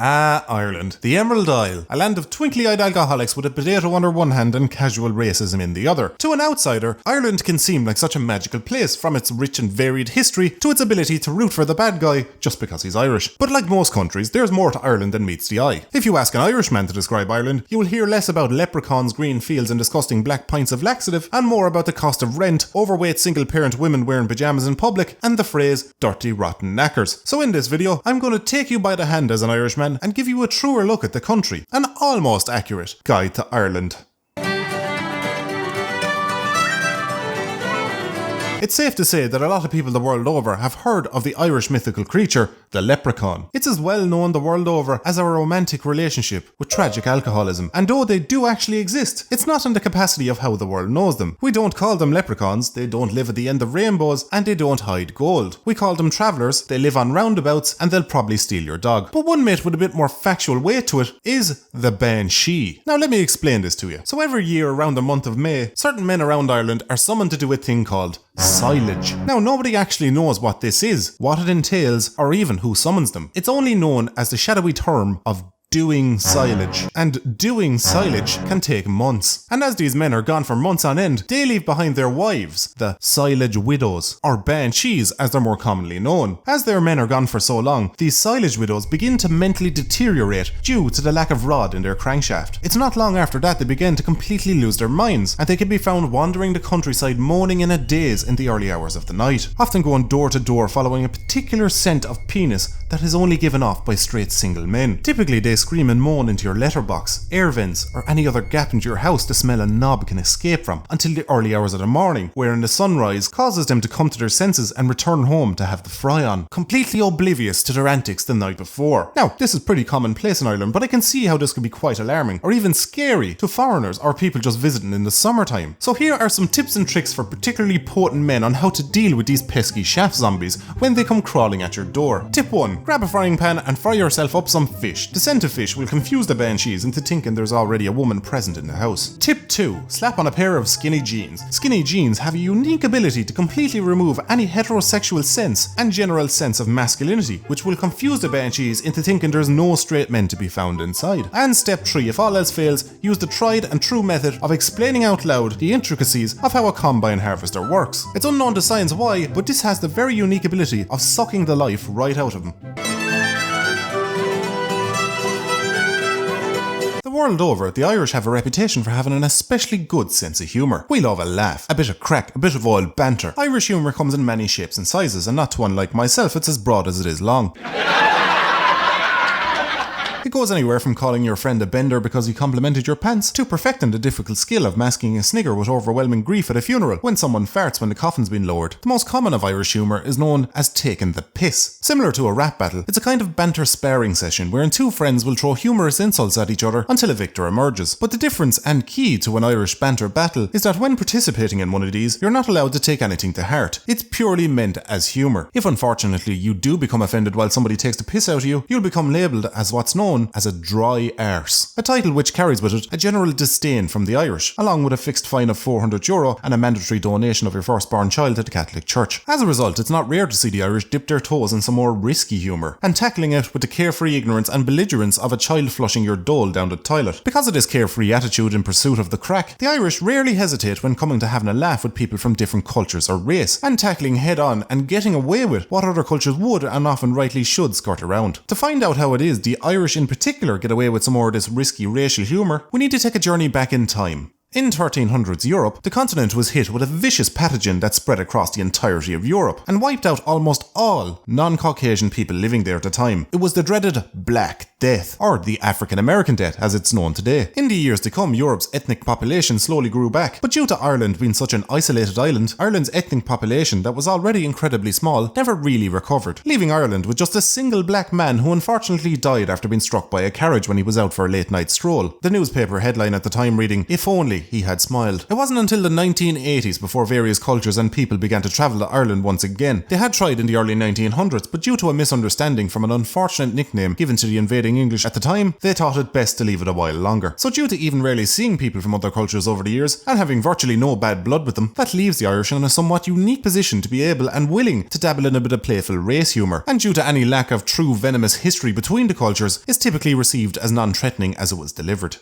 Ah, Ireland. The Emerald Isle. A land of twinkly-eyed alcoholics with a potato under one hand and casual racism in the other. To an outsider, Ireland can seem like such a magical place, from its rich and varied history to its ability to root for the bad guy just because he's Irish. But like most countries, there's more to Ireland than meets the eye. If you ask an Irishman to describe Ireland, you will hear less about leprechauns, green fields and disgusting black pints of laxative, and more about the cost of rent, overweight single-parent women wearing pyjamas in public, and the phrase, dirty rotten knackers. So in this video, I'm going to take you by the hand as an Irishman and give you a truer look at the country, an almost accurate guide to Ireland. It's safe to say that a lot of people the world over have heard of the Irish mythical creature, the leprechaun. It's as well known the world over as our romantic relationship with tragic alcoholism. And though they do actually exist, it's not in the capacity of how the world knows them. We don't call them leprechauns, they don't live at the end of rainbows, and they don't hide gold. We call them travellers, they live on roundabouts, and they'll probably steal your dog. But one myth with a bit more factual weight to it is the banshee. Now let me explain this to you. So every year around the month of May, certain men around Ireland are summoned to do a thing called silage. Now nobody actually knows what this is, what it entails, or even who summons them. It's only known as the shadowy term of doing silage. And doing silage can take months. And as these men are gone for months on end, they leave behind their wives, the silage widows, or banshees as they're more commonly known. As their men are gone for so long, these silage widows begin to mentally deteriorate due to the lack of rod in their crankshaft. It's not long after that they begin to completely lose their minds, and they can be found wandering the countryside moaning in a daze in the early hours of the night, often going door to door following a particular scent of penis that is only given off by straight single men. Typically they scream and moan into your letterbox, air vents, or any other gap into your house the smell a knob can escape from, until the early hours of the morning, wherein the sunrise causes them to come to their senses and return home to have the fry on, completely oblivious to their antics the night before. Now, this is pretty commonplace in Ireland, but I can see how this could be quite alarming, or even scary, to foreigners or people just visiting in the summertime. So here are some tips and tricks for particularly potent men on how to deal with these pesky shaft zombies when they come crawling at your door. Tip 1. Grab a frying pan and fry yourself up some fish. The scent of fish will confuse the banshees into thinking there's already a woman present in the house. Tip 2. Slap on a pair of skinny jeans. Skinny jeans have a unique ability to completely remove any heterosexual sense and general sense of masculinity, which will confuse the banshees into thinking there's no straight men to be found inside. And step 3. If all else fails, use the tried and true method of explaining out loud the intricacies of how a combine harvester works. It's unknown to science why, but this has the very unique ability of sucking the life right out of them. The world over, the Irish have a reputation for having an especially good sense of humour. We love a laugh, a bit of crack, a bit of old banter. Irish humour comes in many shapes and sizes, and not to one like myself, it's as broad as it is long. It goes anywhere from calling your friend a bender because he complimented your pants, to perfecting the difficult skill of masking a snigger with overwhelming grief at a funeral when someone farts when the coffin's been lowered. The most common of Irish humour is known as taking the piss. Similar to a rap battle, it's a kind of banter sparring session wherein two friends will throw humorous insults at each other until a victor emerges. But the difference and key to an Irish banter battle is that when participating in one of these, you're not allowed to take anything to heart. It's purely meant as humour. If unfortunately you do become offended while somebody takes the piss out of you, you'll become labelled as what's known as a dry arse, a title which carries with it a general disdain from the Irish, along with a fixed fine of €400 and a mandatory donation of your firstborn child to the Catholic Church. As a result, it's not rare to see the Irish dip their toes in some more risky humour, and tackling it with the carefree ignorance and belligerence of a child flushing your dole down the toilet. Because of this carefree attitude in pursuit of the crack, the Irish rarely hesitate when coming to having a laugh with people from different cultures or race, and tackling head on and getting away with what other cultures would and often rightly should skirt around. To find out how it is the Irish in particular get away with some more of this risky racial humour, we need to take a journey back in time. In 1300s Europe, the continent was hit with a vicious pathogen that spread across the entirety of Europe and wiped out almost all non-Caucasian people living there at the time. It was the dreaded Black Death, or the African American Death as it's known today. In the years to come, Europe's ethnic population slowly grew back, but due to Ireland being such an isolated island, Ireland's ethnic population that was already incredibly small never really recovered, leaving Ireland with just a single black man who unfortunately died after being struck by a carriage when he was out for a late night stroll. The newspaper headline at the time reading, "If only he had smiled." It wasn't until the 1980s before various cultures and people began to travel to Ireland once again. They had tried in the early 1900s, but due to a misunderstanding from an unfortunate nickname given to the invading studying English at the time, they thought it best to leave it a while longer. So due to even rarely seeing people from other cultures over the years, and having virtually no bad blood with them, that leaves the Irish in a somewhat unique position to be able and willing to dabble in a bit of playful race humour, and due to any lack of true venomous history between the cultures, is typically received as non-threatening as it was delivered.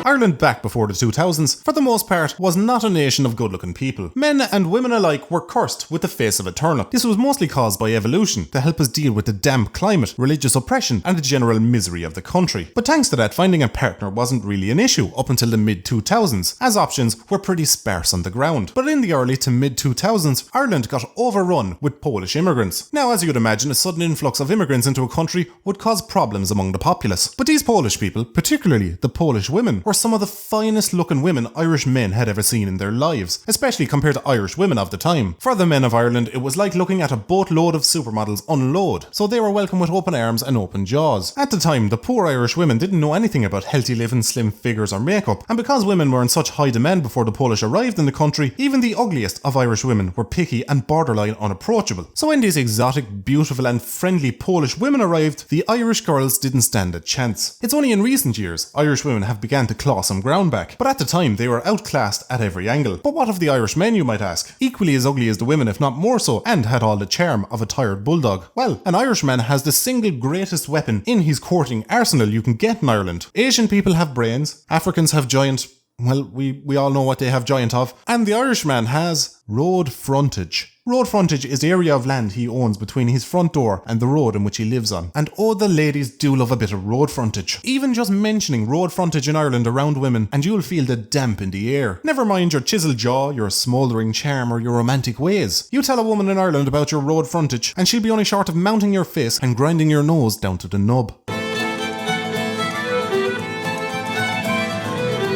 Ireland back before the 2000s, for the most part, was not a nation of good-looking people. Men and women alike were cursed with the face of a turnip. This was mostly caused by evolution, to help us deal with the damp climate, religious oppression, and the general misery of the country. But thanks to that, finding a partner wasn't really an issue up until the mid-2000s, as options were pretty sparse on the ground. But in the early to mid-2000s, Ireland got overrun with Polish immigrants. Now, as you'd imagine, a sudden influx of immigrants into a country would cause problems among the populace. But these Polish people, particularly the Polish women, were some of the finest looking women Irish men had ever seen in their lives, especially compared to Irish women of the time. For the men of Ireland, it was like looking at a boatload of supermodels unload, so they were welcomed with open arms and open jaws. At the time, the poor Irish women didn't know anything about healthy living, slim figures or makeup, and because women were in such high demand before the Polish arrived in the country, even the ugliest of Irish women were picky and borderline unapproachable. So when these exotic, beautiful and friendly Polish women arrived, the Irish girls didn't stand a chance. It's only in recent years Irish women have begun to claw some ground back, but at the time they were outclassed at every angle. But what of the Irish men, you might ask? Equally as ugly as the women, if not more so, and had all the charm of a tired bulldog. Well, an Irishman has the single greatest weapon in his courting arsenal you can get in Ireland. Asian people have brains, Africans have giant, well, we all know what they have giant of, and the Irishman has road frontage. Road frontage is the area of land he owns between his front door and the road in which he lives on. And oh, the ladies do love a bit of road frontage. Even just mentioning road frontage in Ireland around women and you'll feel the damp in the air. Never mind your chiseled jaw, your smouldering charm or your romantic ways. You tell a woman in Ireland about your road frontage and she'll be only short of mounting your face and grinding your nose down to the nub.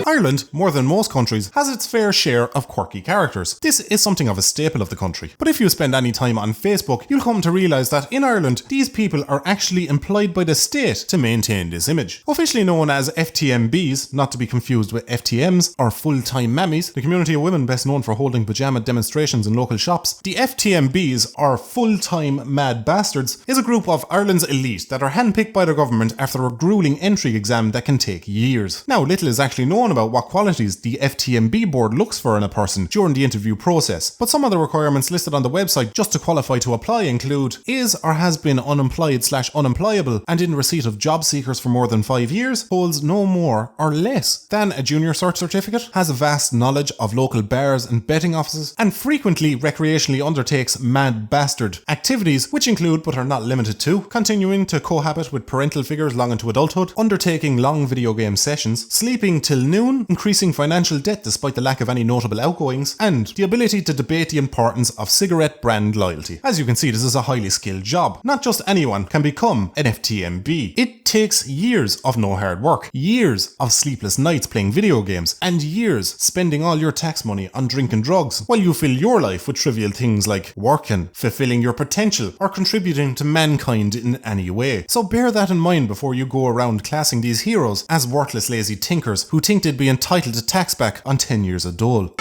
Ireland, more than most countries, has its fair share of quirky characters. This is something of a staple of the country. But if you spend any time on Facebook, you'll come to realise that in Ireland, these people are actually employed by the state to maintain this image. Officially known as FTMBs, not to be confused with FTMs, or full-time mammies, the community of women best known for holding pyjama demonstrations in local shops, the FTMBs, or full-time mad bastards, is a group of Ireland's elite that are handpicked by the government after a gruelling entry exam that can take years. Now, little is actually known about what qualities the FTMB board looks for in a person during the interview process, but some of the requirements listed on the website just to qualify to apply include is or has been unemployed/unemployable and in receipt of job seekers for more than 5 years, holds no more or less than a junior cert certificate, has a vast knowledge of local bars and betting offices, and frequently recreationally undertakes mad bastard activities which include but are not limited to continuing to cohabit with parental figures long into adulthood, undertaking long video game sessions, sleeping till noon, increasing financial debt despite the lack of any notable outgoings, and the ability to debate the importance of cigarette brand loyalty. As you can see, this is a highly skilled job. Not just anyone can become an FTMB. It takes years of no hard work, years of sleepless nights playing video games, and years spending all your tax money on drink and drugs, while you fill your life with trivial things like working, fulfilling your potential, or contributing to mankind in any way. So bear that in mind before you go around classing these heroes as worthless lazy tinkers who think they'd be entitled to tax back on 10 years of dole.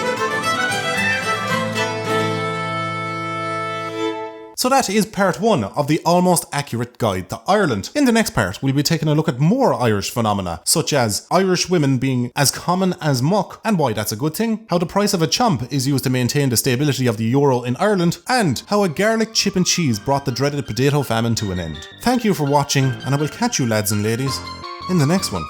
So that is part 1 of the almost accurate guide to Ireland. In the next part, we'll be taking a look at more Irish phenomena, such as Irish women being as common as muck, and why that's a good thing, how the price of a chomp is used to maintain the stability of the euro in Ireland, and how a garlic chip and cheese brought the dreaded potato famine to an end. Thank you for watching, and I will catch you lads and ladies in the next one.